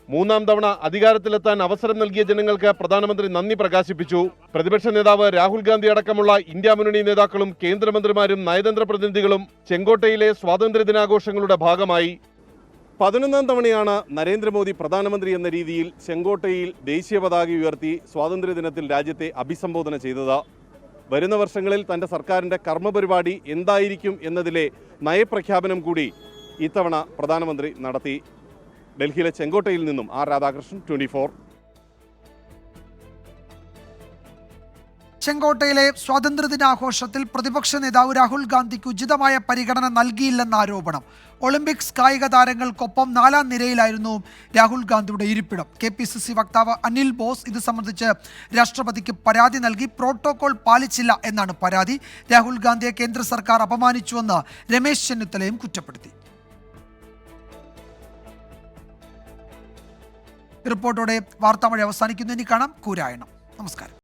മൂന്നാം തവണ അധികാരത്തിലെത്താൻ അവസരം നൽകിയ ജനങ്ങൾക്ക് പ്രധാനമന്ത്രി നന്ദി പ്രകാശിപ്പിച്ചു. പ്രതിപക്ഷ നേതാവ് രാഹുൽ ഗാന്ധി അടക്കമുള്ള ഇന്ത്യ മുന്നണി നേതാക്കളും കേന്ദ്രമന്ത്രിമാരും നയതന്ത്ര പ്രതിനിധികളും ചെങ്കോട്ടയിലെ സ്വാതന്ത്ര്യദിനാഘോഷങ്ങളുടെ ഭാഗമായി. 11ാം തവണയാണ് നരേന്ദ്രമോദി പ്രധാനമന്ത്രി എന്ന രീതിയിൽ ചെങ്കോട്ടയിൽ ദേശീയ പതാക ഉയർത്തി സ്വാതന്ത്ര്യദിനത്തിൽ രാജ്യത്തെ അഭിസംബോധന ചെയ്തത്. വരുന്ന വർഷങ്ങളിൽ തന്റെ സർക്കാരിന്റെ കർമ്മപരിപാടി എന്തായിരിക്കും എന്നതിലെ നയപ്രഖ്യാപനം കൂടി ഇത്തവണ പ്രധാനമന്ത്രി നടത്തി. ഡൽഹിയിലെ ചെങ്കോട്ടയിൽ നിന്നും ആർ രാധാകൃഷ്ണൻ, 24. ചെങ്കോട്ടയിലെ സ്വാതന്ത്ര്യദിനാഘോഷത്തിൽ പ്രതിപക്ഷ നേതാവ് രാഹുൽ ഗാന്ധിക്ക് ഉചിതമായ പരിഗണന നൽകിയില്ലെന്ന ആരോപണം. ഒളിമ്പിക്സ് കായിക താരങ്ങൾക്കൊപ്പം 4ാം നിരയിലായിരുന്നു രാഹുൽ ഗാന്ധിയുടെ ഇരിപ്പിടം. KPCC വക്താവ് അനിൽ ബോസ് ഇത് സംബന്ധിച്ച് രാഷ്ട്രപതിക്ക് പരാതി നൽകി. പ്രോട്ടോകോൾ പാലിച്ചില്ല എന്നാണ് പരാതി. രാഹുൽ ഗാന്ധിയെ കേന്ദ്ര സർക്കാർ അപമാനിച്ചുവെന്ന് രമേശ് ചെന്നിത്തലയും കുറ്റപ്പെടുത്തി. റിപ്പോർട്ടോടെ വാർത്താമഴ അവസാനിക്കുന്നു. ഇനി കാണാം കൂരായണം. നമസ്കാരം.